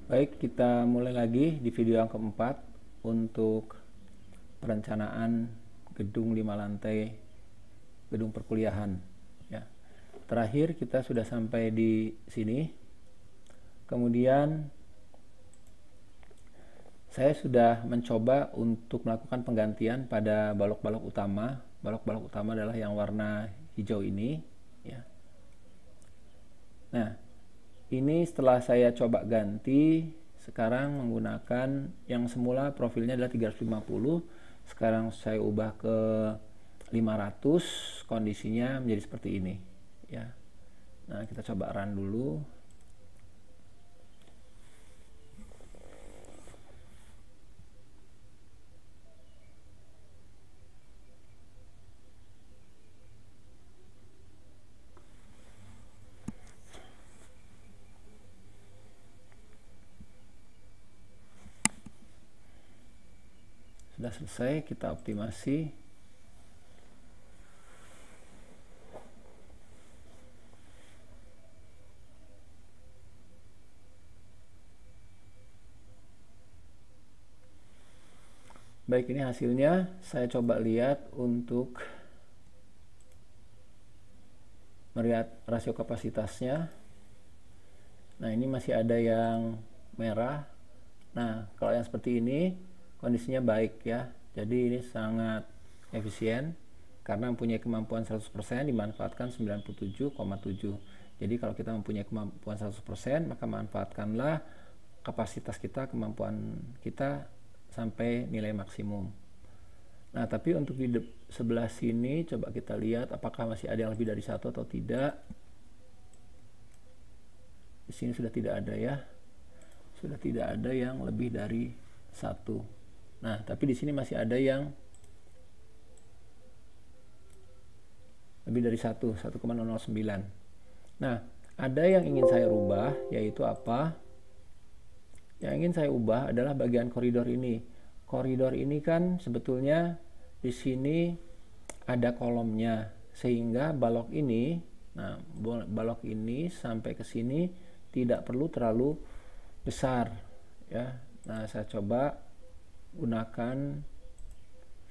Baik, kita mulai lagi di video yang keempat untuk perencanaan gedung 5 lantai gedung perkuliahan. Ya. Terakhir kita sudah sampai di sini. Kemudian saya sudah mencoba untuk melakukan penggantian pada balok-balok utama. Balok-balok utama adalah yang warna hijau ini. Ya. Nah, ini setelah saya coba ganti, sekarang menggunakan yang semula profilnya adalah 350, sekarang saya ubah ke 500, kondisinya menjadi seperti ini ya. Nah, kita coba run dulu. Sudah selesai, kita optimasi. Baik, ini hasilnya. Saya coba lihat untuk melihat rasio kapasitasnya. Nah, ini masih ada yang merah. Nah, kalau yang seperti ini kondisinya baik ya. Jadi ini sangat efisien karena mempunyai kemampuan 100%, dimanfaatkan 97,7. Jadi kalau kita mempunyai kemampuan 100%, maka manfaatkanlah kapasitas kita, kemampuan kita sampai nilai maksimum. Nah, tapi untuk di sebelah sini coba kita lihat apakah masih ada yang lebih dari 1 atau tidak. Di sini sudah tidak ada ya. Sudah tidak ada yang lebih dari 1. Nah, tapi di sini masih ada yang lebih dari 1,009. Nah, ada yang ingin saya rubah, yaitu apa? Yang ingin saya ubah adalah bagian koridor ini. Koridor ini kan sebetulnya di sini ada kolomnya, sehingga balok ini, nah balok ini sampai ke sini tidak perlu terlalu besar ya. Nah, saya coba gunakan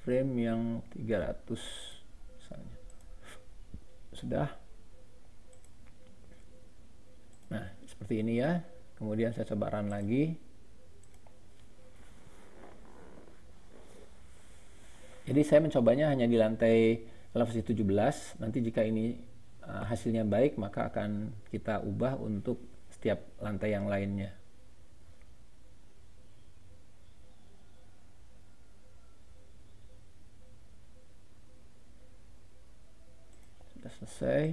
frame yang 300 misalnya. Sudah. Nah, seperti ini ya. Kemudian saya coba run lagi. Jadi saya mencobanya hanya di lantai elevasi 17. Nanti jika ini hasilnya baik, maka akan kita ubah untuk setiap lantai yang lainnya. Sudah selesai.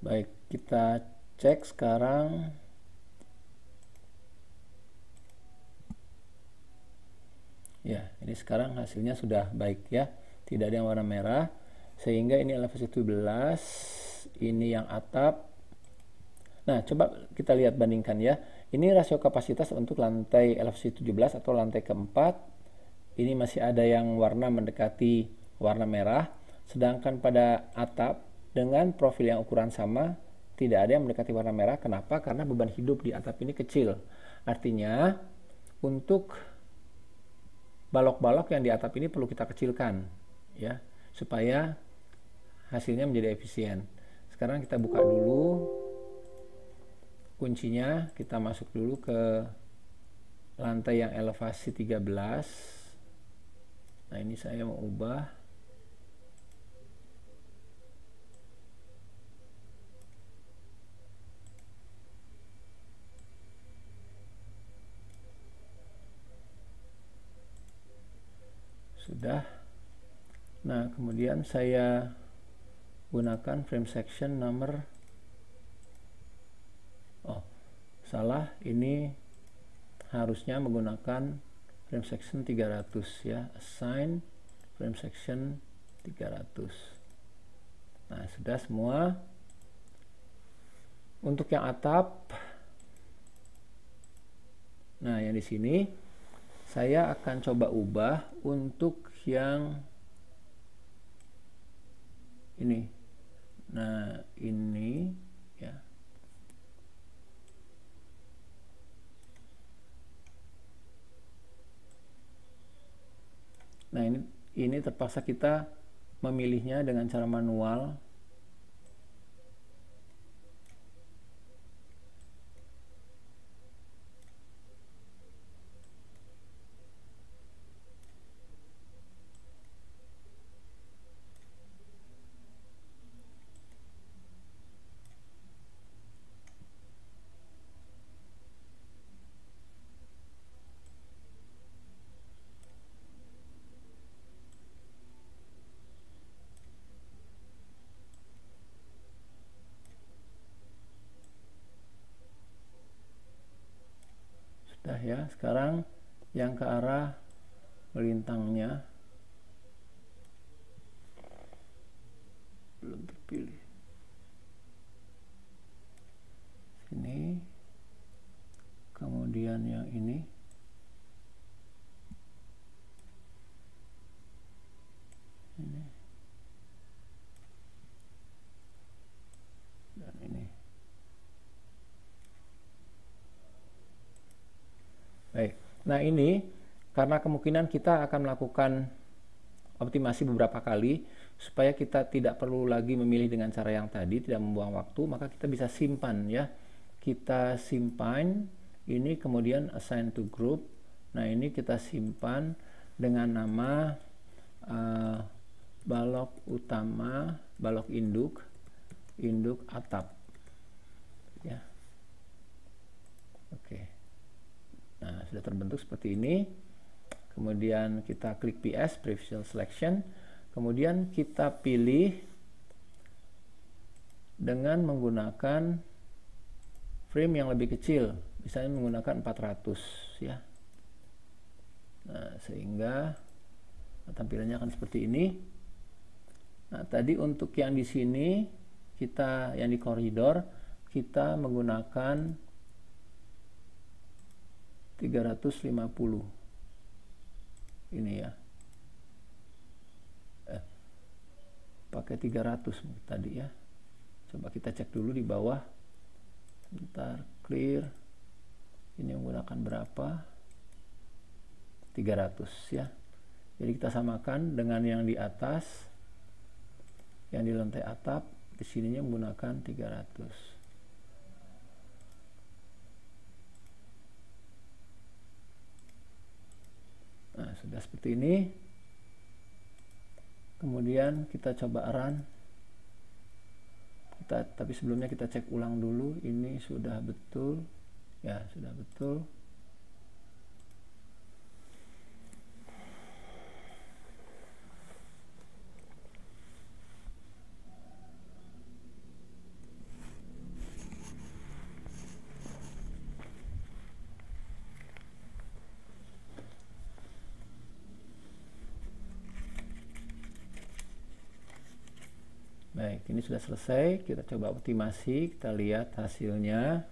Baik, kita cek sekarang. Ya, ini sekarang hasilnya sudah baik ya. Tidak ada yang warna merah. Sehingga ini elevasi 17, ini yang atap. Nah, coba kita lihat bandingkan ya. Ini rasio kapasitas untuk lantai elevasi 17 atau lantai keempat. Ini masih ada yang warna mendekati warna merah. Sedangkan pada atap dengan profil yang ukuran sama, tidak ada yang mendekati warna merah. Kenapa? Karena beban hidup di atap ini kecil. Artinya, untuk balok-balok yang di atap ini perlu kita kecilkan ya, supaya hasilnya menjadi efisien. Sekarang kita buka dulu kuncinya, kita masuk dulu ke lantai yang elevasi 13. Nah, ini saya mau ubah. Sudah. Nah, kemudian saya gunakan frame section nomor, salah, ini harusnya menggunakan frame section 300 ya, assign frame section 300. Nah, sudah semua. Untuk yang atap, nah yang di sini saya akan coba ubah untuk yang ini. Nah, ini ya. Nah, ini terpaksa kita memilihnya dengan cara manual. Sudah ya, sekarang yang ke arah melintangnya belum terpilih. Sini. Kemudian yang ini. Ini. Dan ini. Baik. Nah, ini karena kemungkinan kita akan melakukan optimasi beberapa kali supaya kita tidak perlu lagi memilih dengan cara yang tadi, tidak membuang waktu, maka kita bisa simpan ya. Kita simpan ini, kemudian assign to group. Nah, ini kita simpan dengan nama balok utama, balok induk atap ya. Oke. Nah, sudah terbentuk seperti ini. Kemudian kita klik PS, Previous Selection. Kemudian kita pilih dengan menggunakan frame yang lebih kecil. Misalnya menggunakan 400 ya. Nah, sehingga tampilannya akan seperti ini. Nah, tadi untuk yang di sini kita yang di koridor kita menggunakan 350 ini ya, pakai 300 tadi ya. Coba kita cek dulu di bawah, sebentar, clear. Ini menggunakan berapa? 300 ya. Jadi kita samakan dengan yang di atas, yang di lantai atap, di sininya menggunakan 300. Nah, sudah seperti ini. Kemudian kita coba run. Tapi sebelumnya kita cek ulang dulu, ini sudah betul. Ya, sudah betul. Baik, ini sudah selesai. Kita coba optimasi, kita lihat hasilnya.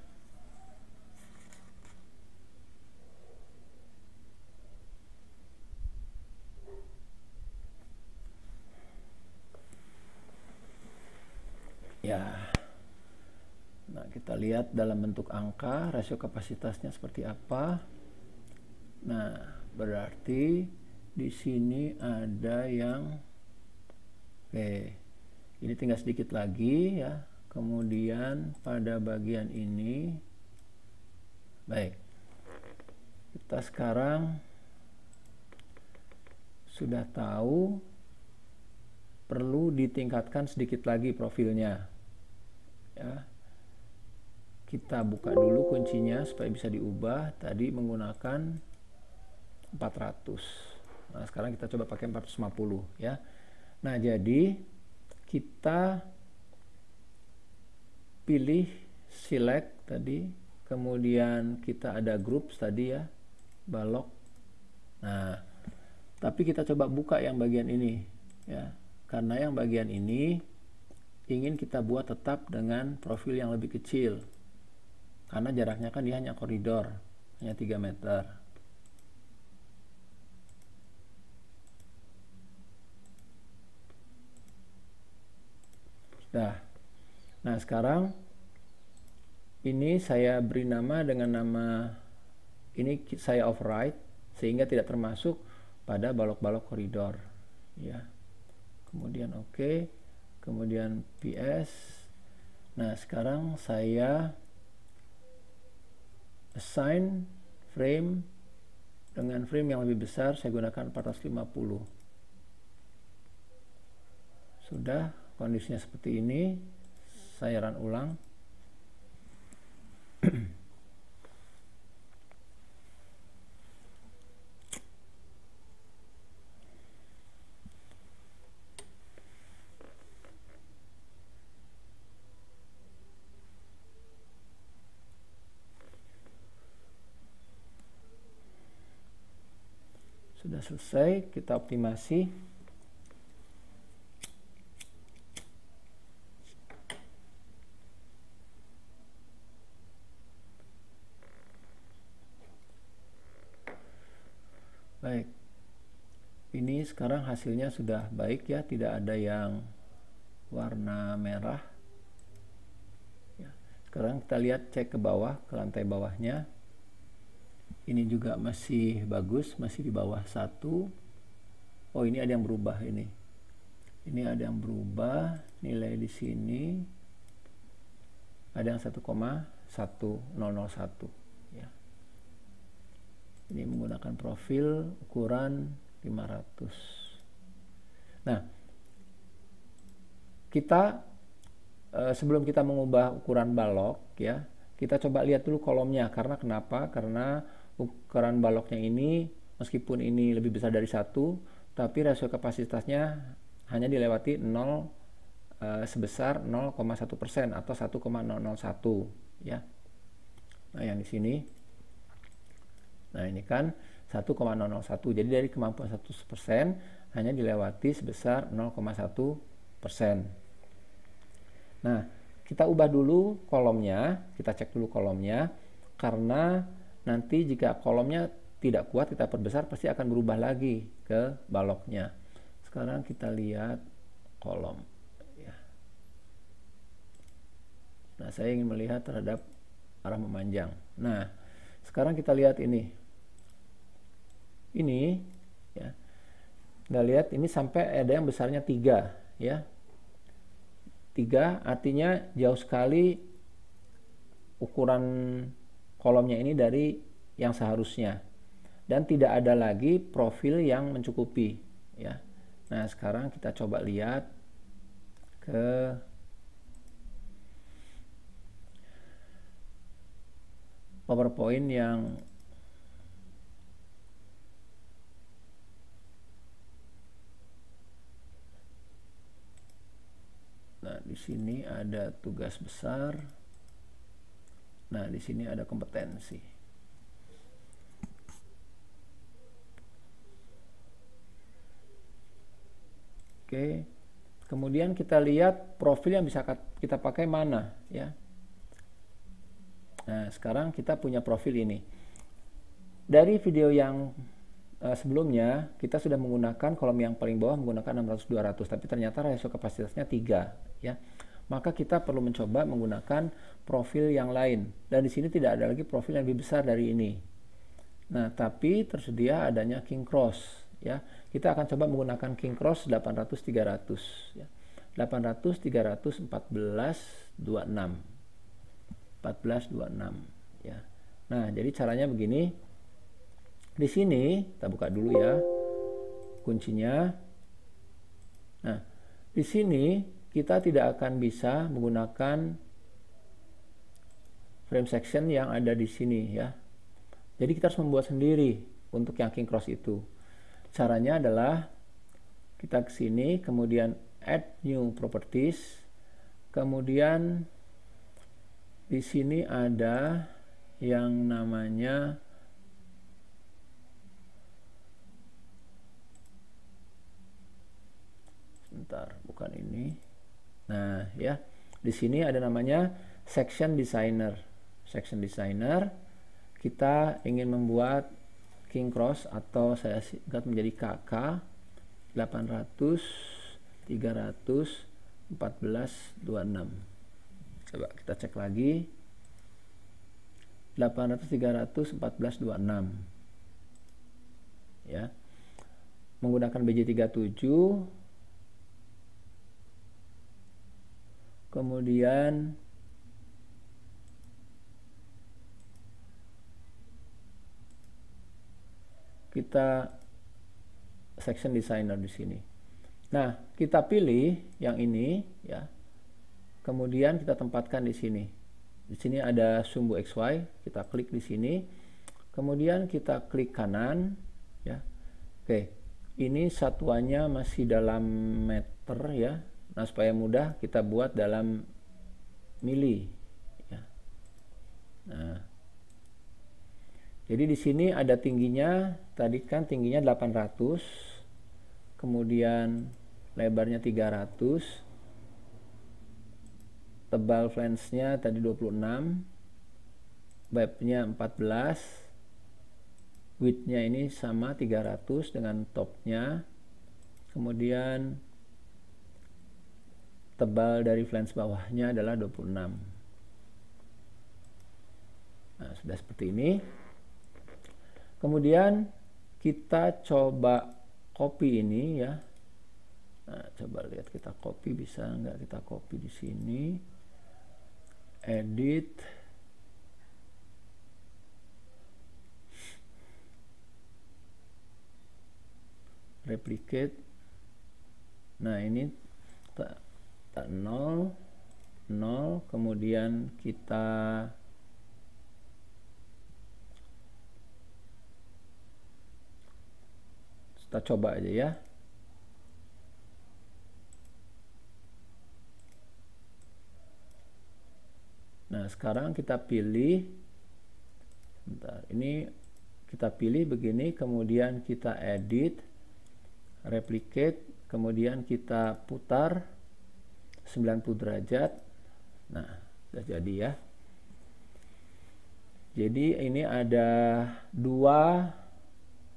Ya. Nah, kita lihat dalam bentuk angka, rasio kapasitasnya seperti apa. Nah, berarti di sini ada yang ini tinggal sedikit lagi ya. Kemudian pada bagian ini, baik, kita sekarang sudah tahu perlu ditingkatkan sedikit lagi profilnya ya. Kita buka dulu kuncinya supaya bisa diubah. Tadi menggunakan 400. Nah, sekarang kita coba pakai 450 ya. Nah, jadi kita pilih select tadi, kemudian kita ada groups tadi ya, balok. Nah, tapi kita coba buka yang bagian ini ya, karena yang bagian ini ingin kita buat tetap dengan profil yang lebih kecil, karena jaraknya kan dia hanya koridor, hanya 3 meter. Nah sekarang ini saya beri nama dengan nama ini, saya override sehingga tidak termasuk pada balok-balok koridor ya. Kemudian oke, kemudian PS. Nah sekarang saya assign frame dengan frame yang lebih besar, saya gunakan 450. Sudah, kondisinya seperti ini. Saya run ulang. Sudah selesai, kita optimasi. Baik, ini sekarang hasilnya sudah baik ya, tidak ada yang warna merah ya. Sekarang kita lihat, cek ke bawah, ke lantai bawahnya. Ini juga masih bagus, masih di bawah 1. Oh ini ada yang berubah ini. Ini ada yang berubah, nilai di sini ada yang 1,1001 ya. Ini menggunakan profil ukuran 500. Nah, kita sebelum kita mengubah ukuran balok ya, kita coba lihat dulu kolomnya. Karena kenapa? Karena ukuran baloknya ini meskipun ini lebih besar dari 1, tapi rasio kapasitasnya hanya dilewati 0 sebesar 0,1% atau 1,001 ya. Nah, yang di sini. Nah, ini kan 1,001. Jadi dari kemampuan 100% hanya dilewati sebesar 0,1%. Nah, kita ubah dulu kolomnya, kita cek dulu kolomnya, karena nanti jika kolomnya tidak kuat kita perbesar pasti akan berubah lagi ke baloknya. Sekarang kita lihat kolom ya. Nah, saya ingin melihat terhadap arah memanjang. Nah, sekarang kita lihat ini ya. Kita lihat ini sampai ada yang besarnya 3 ya. 3 artinya jauh sekali ukuran kolomnya ini dari yang seharusnya, dan tidak ada lagi profil yang mencukupi ya. Nah, sekarang kita coba lihat ke PowerPoint yang di sini ada tugas besar. Nah, di sini ada kompetensi. Oke. Kemudian kita lihat profil yang bisa kita pakai mana ya. Nah, sekarang kita punya profil ini. Dari video yang sebelumnya kita sudah menggunakan kolom yang paling bawah menggunakan 600-200, tapi ternyata rasio kapasitasnya 3 ya. Maka kita perlu mencoba menggunakan profil yang lain, dan di sini tidak ada lagi profil yang lebih besar dari ini. Nah, tapi tersedia adanya King Cross ya. Kita akan coba menggunakan King Cross 800-300 ya. 800-300 1426 ya. Nah, jadi caranya begini. Di sini kita buka dulu ya kuncinya. Nah, di sini kita tidak akan bisa menggunakan frame section yang ada di sini ya. Jadi kita harus membuat sendiri untuk yang King Cross itu. Caranya adalah kita ke sini, kemudian add new properties, kemudian di sini ada yang namanya bukan ini. Nah, ya. Di sini ada namanya section designer. Section designer, kita ingin membuat King Cross atau saya singkat menjadi KK 800 300 1426. Coba kita cek lagi. 800 300 1426. Ya. Menggunakan BJ37. Kemudian kita section designer di sini. Nah, kita pilih yang ini ya. Kemudian kita tempatkan di sini. Di sini ada sumbu XY, kita klik di sini. Kemudian kita klik kanan ya. Oke. Ini satuannya masih dalam meter ya. Nah, supaya mudah kita buat dalam mili ya. Nah, jadi di sini ada tingginya, tadi kan tingginya 800, kemudian lebarnya 300, tebal flange-nya tadi 26, depth-nya 14, width-nya ini sama 300 dengan top-nya, kemudian tebal dari flange bawahnya adalah 26. Nah, sudah seperti ini. Kemudian kita coba copy ini ya. Nah, coba lihat kita copy, bisa nggak kita copy di sini. Edit. Replicate. Nah, ini 0, kemudian kita coba aja ya. Nah, sekarang kita pilih, bentar, ini kita pilih begini, kemudian kita edit, replicate, kemudian kita putar 90 derajat. Nah, sudah jadi ya. Jadi ini ada dua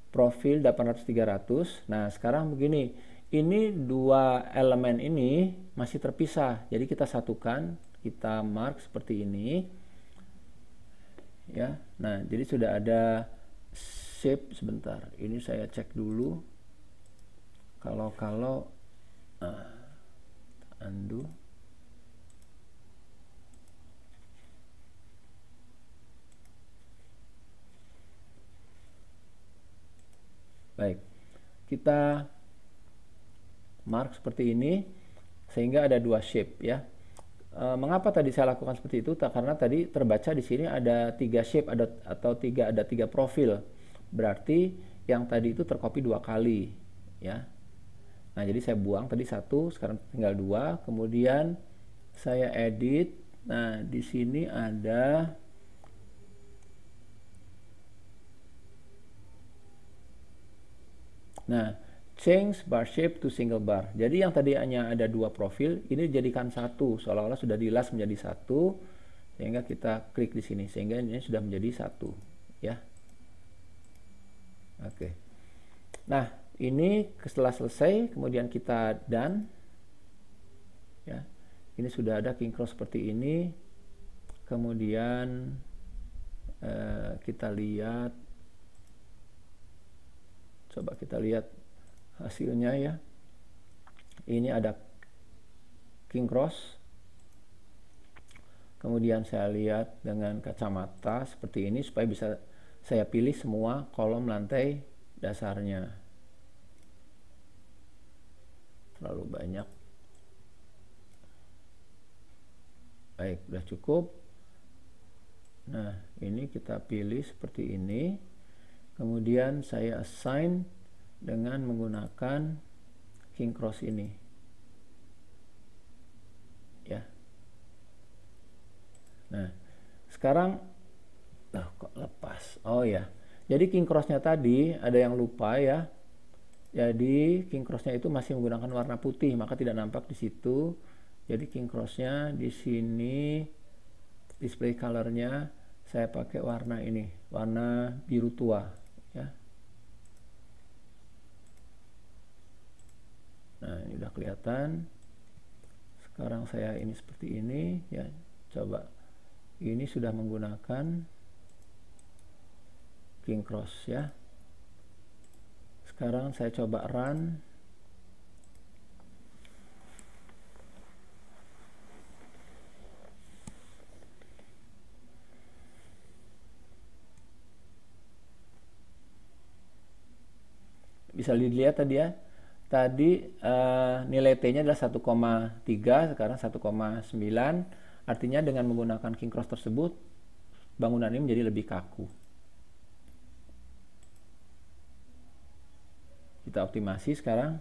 profil 800-300. Nah, sekarang begini, ini dua elemen ini masih terpisah. Jadi kita satukan, kita mark seperti ini. Ya. Nah, jadi sudah ada shape sebentar. Ini saya cek dulu. Kalau undo. Baik, kita mark seperti ini sehingga ada dua shape ya. Mengapa tadi saya lakukan seperti itu? Karena tadi terbaca di sini ada tiga shape, ada tiga profil. Berarti yang tadi itu tercopy dua kali ya. Nah, jadi saya buang tadi satu, sekarang tinggal dua, kemudian saya edit. Nah, di sini ada change bar shape to single bar. Jadi yang tadi hanya ada dua profil, ini dijadikan satu, seolah-olah sudah dilas menjadi satu, sehingga kita klik di sini, sehingga ini sudah menjadi satu, ya. Oke. Nah, ini setelah selesai, kemudian kita done, ya. Ini sudah ada king cross seperti ini. Kemudian kita lihat. Coba kita lihat hasilnya ya. Ini ada king cross. Kemudian saya lihat dengan kacamata seperti ini supaya bisa saya pilih semua kolom lantai dasarnya. Terlalu banyak. Baik, sudah cukup. Nah, ini kita pilih seperti ini. Kemudian saya assign dengan menggunakan king cross ini. Ya. Nah, sekarang kok lepas. Oh ya. Jadi king crossnya tadi ada yang lupa ya. Jadi king crossnya itu masih menggunakan warna putih, maka tidak nampak di situ. Jadi king crossnya di sini display colornya saya pakai warna ini, warna biru tua. Ya. Nah, ini udah kelihatan. Sekarang saya ini seperti ini ya, coba ini sudah menggunakan king cross ya. Sekarang saya coba run. Bisa dilihat tadi ya, tadi nilai T-nya adalah 1,3, sekarang 1,9. Artinya dengan menggunakan king cross tersebut, bangunan ini menjadi lebih kaku. Kita optimasi sekarang.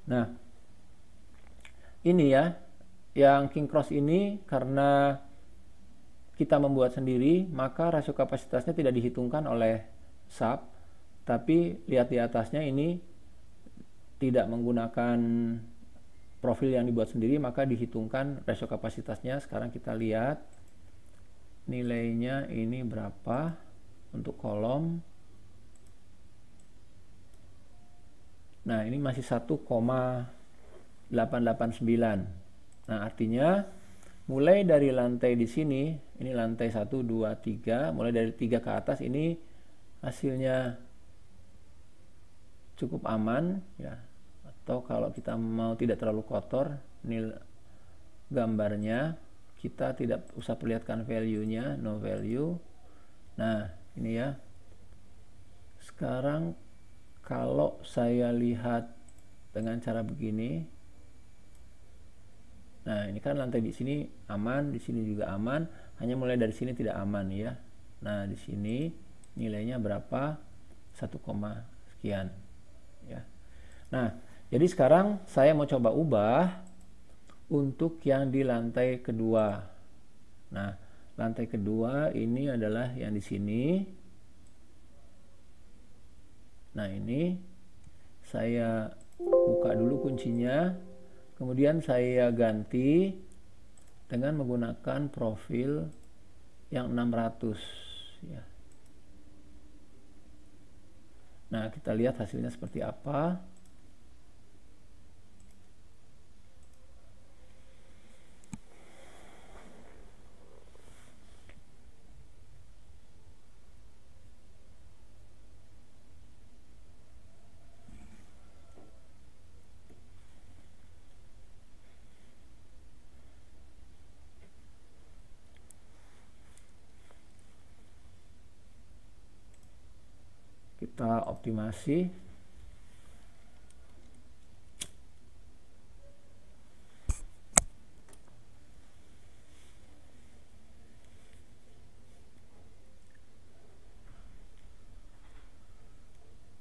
Nah, ini ya, yang king cross ini karena kita membuat sendiri, maka rasio kapasitasnya tidak dihitungkan oleh SAP, tapi lihat di atasnya ini tidak menggunakan profil yang dibuat sendiri, maka dihitungkan rasio kapasitasnya. Sekarang kita lihat nilainya ini berapa untuk kolom. Nah, ini masih 1,889. Nah, artinya mulai dari lantai di sini, ini lantai 1, 2, 3, mulai dari 3 ke atas ini hasilnya cukup aman ya. Atau kalau kita mau tidak terlalu kotor, ini gambarnya, kita tidak usah perlihatkan value-nya, no value. Nah, ini ya. Sekarang kalau saya lihat dengan cara begini, nah ini kan lantai di sini aman, di sini juga aman, hanya mulai dari sini tidak aman ya. Nah di sini nilainya berapa? 1, sekian ya. Nah jadi sekarang saya mau coba ubah untuk yang di lantai kedua. Nah lantai kedua ini adalah yang di sini. Nah ini saya buka dulu kuncinya, kemudian saya ganti dengan menggunakan profil yang 600 ya. Nah kita lihat hasilnya seperti apa. Kita optimasi.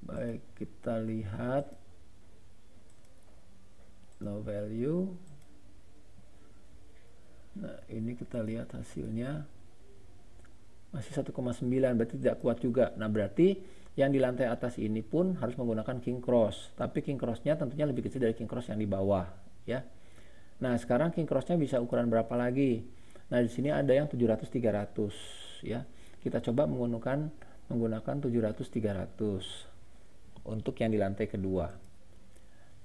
Baik, kita lihat no value. Nah, ini kita lihat hasilnya masih 1,9, berarti tidak kuat juga. Nah, berarti yang di lantai atas ini pun harus menggunakan king cross, tapi king crossnya tentunya lebih kecil dari king cross yang di bawah ya. Nah sekarang king crossnya bisa ukuran berapa lagi? Nah di sini ada yang 700-300 ya. Kita coba menggunakan 700-300 untuk yang di lantai kedua.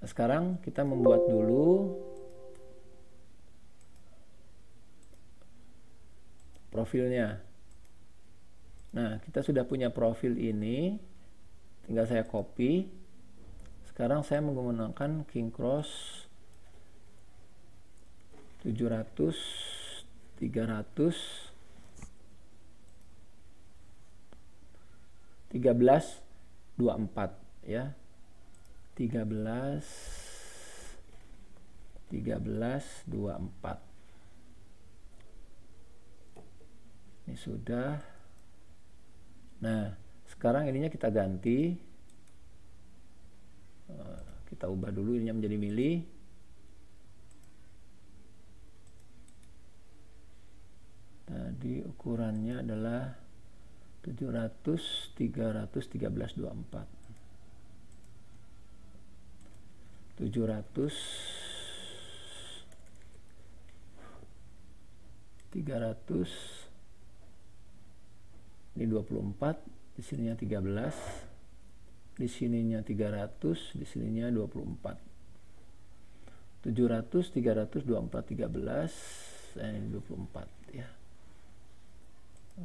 Nah, sekarang kita membuat dulu profilnya. Nah, kita sudah punya profil ini, tinggal saya copy. Sekarang saya menggunakan king cross 700, 300, 13, 24 ya. 13, 24. Ini sudah. Nah, sekarang ininya kita ganti. Kita ubah dulu ininya menjadi mili. Tadi ukurannya adalah 700, 300, 13, 24. 700, 300, ini 24, di sininya 13, di sininya 300, di sininya 24. 700, 300, 24, 13, ini 24 ya.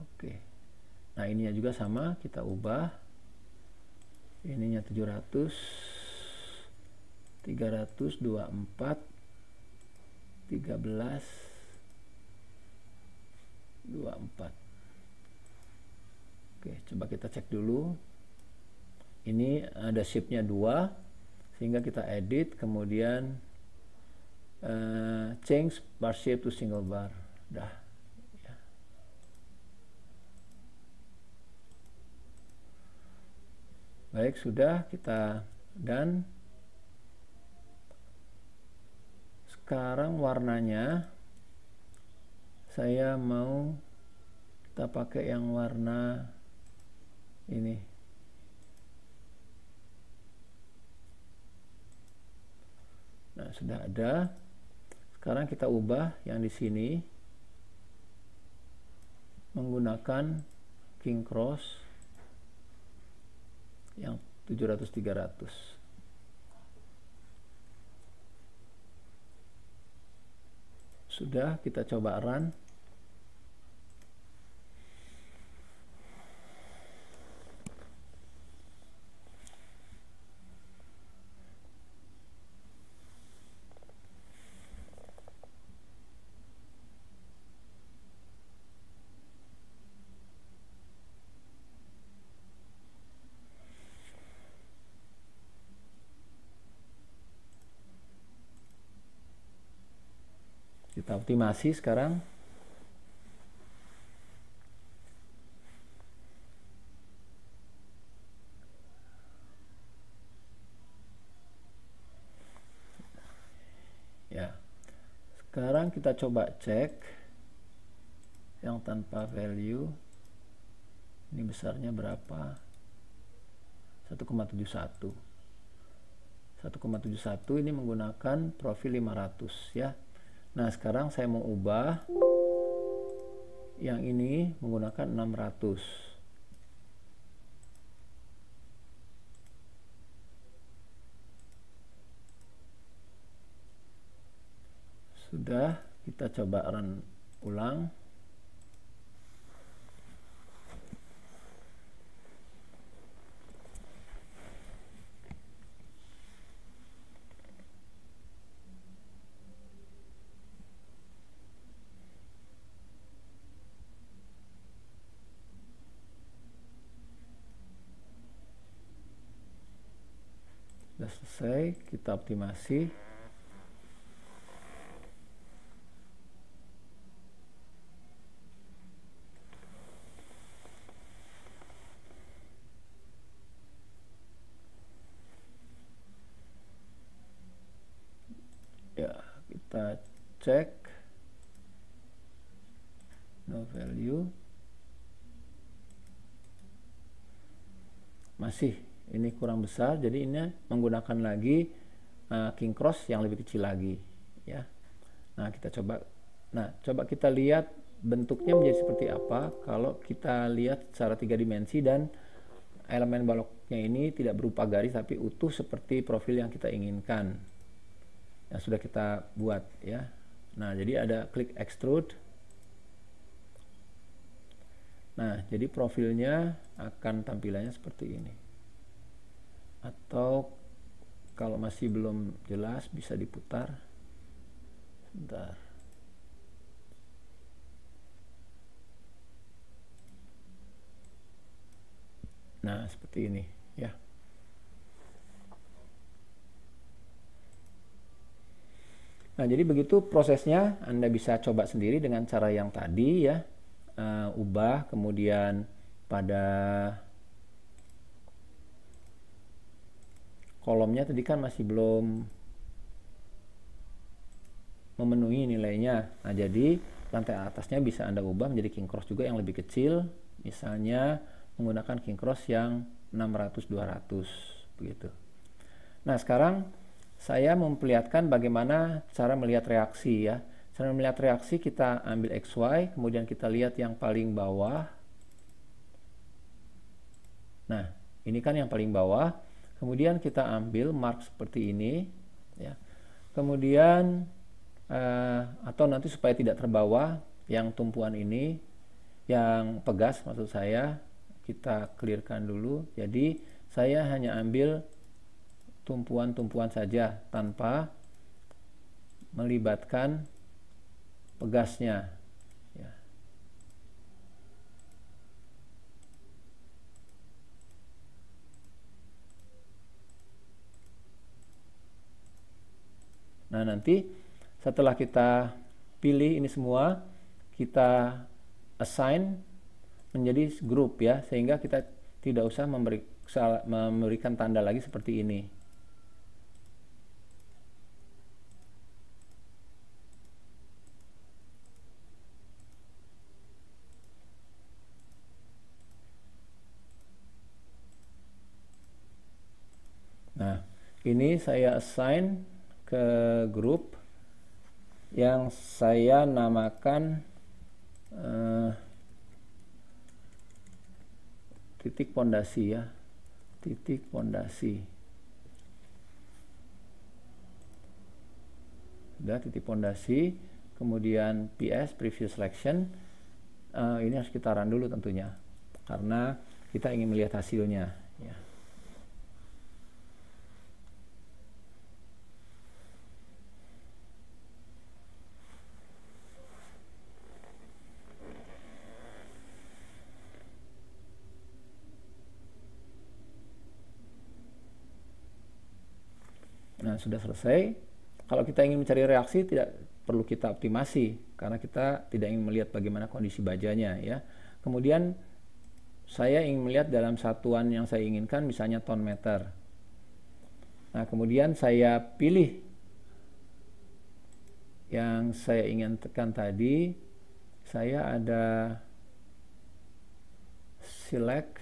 Oke. Nah, ininya juga sama, kita ubah. Ininya 700, 300, 24, 13, 24. Oke, coba kita cek dulu. Ini ada shape-nya 2, sehingga kita edit, kemudian change bar shape to single bar. Dah. Ya. Baik, sudah kita done. Sekarang warnanya saya mau kita pakai yang warna ini. Nah, sudah ada. Sekarang kita ubah yang di sini menggunakan king cross yang 700 300. Sudah, kita coba run. Kita optimasi sekarang. Ya. Sekarang kita coba cek yang tanpa value. Ini besarnya berapa? 1,71. 1,71 ini menggunakan profil 500 ya. Nah, sekarang saya mau ubah yang ini menggunakan 600. Sudah, kita coba run ulang. Sudah selesai, kita optimasi. Ya, kita cek no value. Masih ini kurang besar, jadi ini menggunakan lagi king cross yang lebih kecil lagi ya. Nah, kita coba. Nah, coba kita lihat bentuknya menjadi seperti apa kalau kita lihat secara 3 dimensi dan elemen baloknya ini tidak berupa garis tapi utuh seperti profil yang kita inginkan yang sudah kita buat ya. Nah, jadi ada klik extrude. Nah, jadi profilnya akan tampilannya seperti ini. Atau kalau masih belum jelas bisa diputar. Bentar. Nah, seperti ini ya. Nah, jadi begitu prosesnya. Anda bisa coba sendiri dengan cara yang tadi ya. Ubah, kemudian pada kolomnya tadi kan masih belum memenuhi nilainya. Nah, jadi lantai atasnya bisa Anda ubah menjadi king cross juga yang lebih kecil, misalnya menggunakan king cross yang 600-200 begitu. Nah, sekarang saya memperlihatkan bagaimana cara melihat reaksi ya. Cara melihat reaksi kita ambil XY, kemudian kita lihat yang paling bawah. Nah, ini kan yang paling bawah. Kemudian kita ambil mark seperti ini, ya. Kemudian atau nanti supaya tidak terbawa yang tumpuan ini, yang pegas maksud saya, kita clearkan dulu. Jadi saya hanya ambil tumpuan-tumpuan saja tanpa melibatkan pegasnya, ya. Nah, nanti setelah kita pilih ini semua, kita assign menjadi grup, ya, sehingga kita tidak usah memberikan tanda lagi seperti ini. Nah, ini saya assign ke grup yang saya namakan titik pondasi, ya, titik pondasi. Sudah titik pondasi, kemudian PS preview selection. Ini harus kita run dulu tentunya karena kita ingin melihat hasilnya, ya. Nah, sudah selesai. Kalau kita ingin mencari reaksi, tidak perlu kita optimasi karena kita tidak ingin melihat bagaimana kondisi bajanya, ya. Kemudian saya ingin melihat dalam satuan yang saya inginkan, misalnya ton meter. Nah, kemudian saya pilih yang saya ingin tekan tadi. Saya ada select,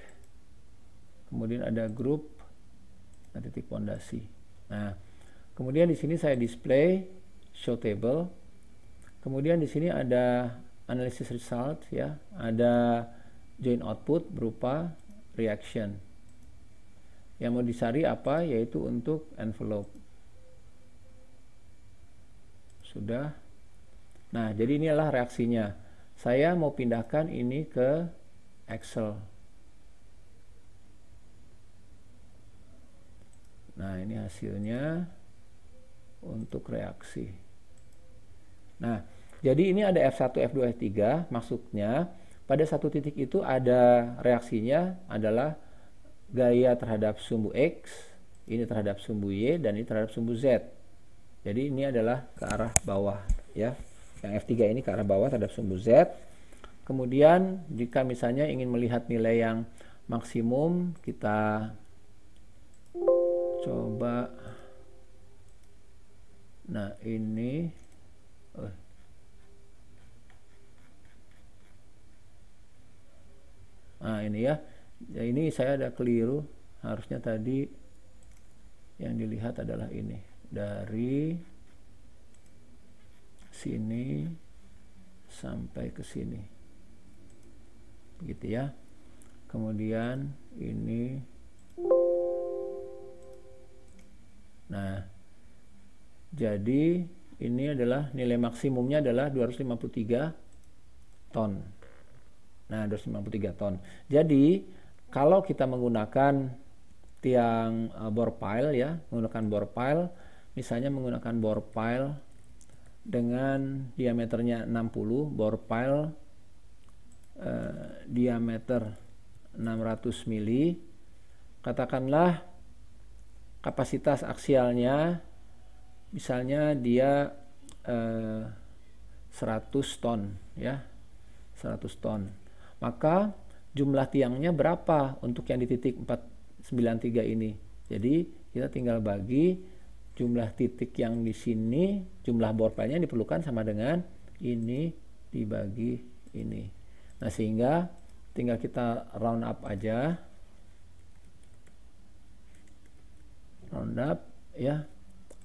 kemudian ada group, nah, titik pondasi. Nah, kemudian di sini saya display show table. Kemudian di sini ada analysis result, ya, ada join output berupa reaction. Yang mau dicari apa? Yaitu untuk envelope. Sudah. Nah, jadi inilah reaksinya. Saya mau pindahkan ini ke Excel. Nah, ini hasilnya untuk reaksi. Nah, jadi ini ada F1, F2, F3. Maksudnya pada satu titik itu ada reaksinya adalah gaya terhadap sumbu X, ini terhadap sumbu Y, dan ini terhadap sumbu Z. Jadi ini adalah ke arah bawah, ya. Yang F3 ini ke arah bawah terhadap sumbu Z. Kemudian jika misalnya ingin melihat nilai yang maksimum, kita coba. Nah, ini nah, ini ya. Ya, ini saya ada keliru. Harusnya tadi yang dilihat adalah ini. Dari sini sampai ke sini. Begitu, ya. Kemudian ini. Nah, jadi ini adalah nilai maksimumnya adalah 253 ton. Nah, 253 ton. Jadi kalau kita menggunakan tiang bore pile, ya, menggunakan bore pile, misalnya menggunakan bore pile dengan diameternya 60, bore pile diameter 600 mili, katakanlah kapasitas aksialnya misalnya dia 100 ton, ya, 100 ton. Maka jumlah tiangnya berapa untuk yang di titik 493 ini? Jadi kita tinggal bagi jumlah titik yang di sini, jumlah bore pile-nya diperlukan sama dengan ini dibagi ini. Nah, sehingga tinggal kita round up aja. Round up, ya.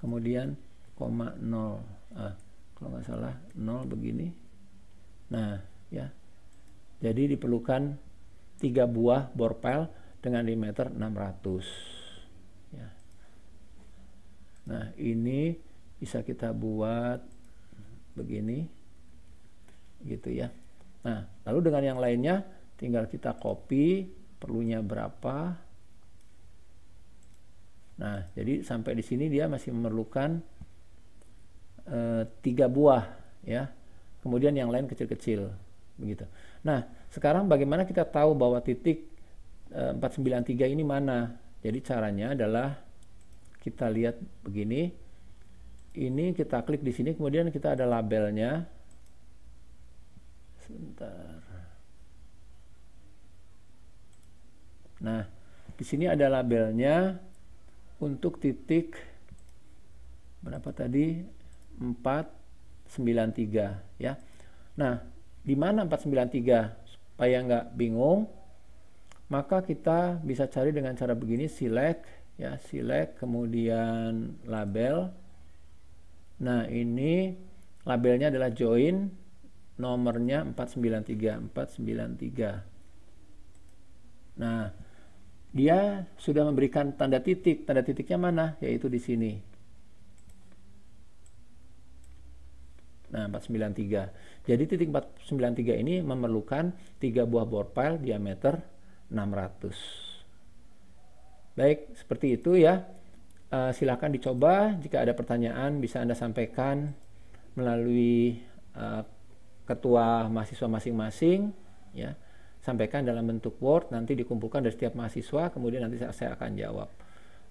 Kemudian 0,0. kalau nggak salah 0 begini. Nah ya, jadi diperlukan 3 buah bore pile dengan diameter 600 ya. Nah ini bisa kita buat begini gitu ya. Nah lalu dengan yang lainnya tinggal kita copy perlunya berapa. Nah jadi sampai di sini dia masih memerlukan 3 buah ya, kemudian yang lain kecil-kecil begitu. Nah sekarang bagaimana kita tahu bahwa titik 493 ini mana? Jadi caranya adalah kita lihat begini, ini kita klik di sini, kemudian kita ada labelnya. Sebentar. Nah di sini ada labelnya untuk titik berapa tadi? 493 ya. Nah, di mana 493? Supaya nggak bingung, maka kita bisa cari dengan cara begini, select ya, select kemudian label. Nah, ini labelnya adalah join, nomornya 493. Nah, dia sudah memberikan tanda titik. Tanda titiknya mana? Yaitu di sini. Nah, 493. Jadi titik 493 ini memerlukan 3 buah bore pile diameter 600. Baik, seperti itu ya. Silakan dicoba. Jika ada pertanyaan bisa Anda sampaikan melalui ketua mahasiswa masing-masing ya. Sampaikan dalam bentuk Word, nanti dikumpulkan dari setiap mahasiswa, kemudian nanti saya akan jawab.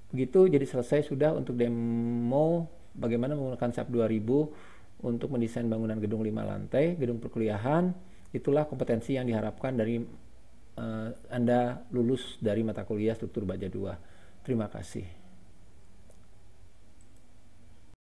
Begitu, jadi selesai sudah untuk demo bagaimana menggunakan SAP 2000 untuk mendesain bangunan gedung 5 lantai, gedung perkuliahan. Itulah kompetensi yang diharapkan dari Anda lulus dari mata kuliah struktur baja 2. Terima kasih.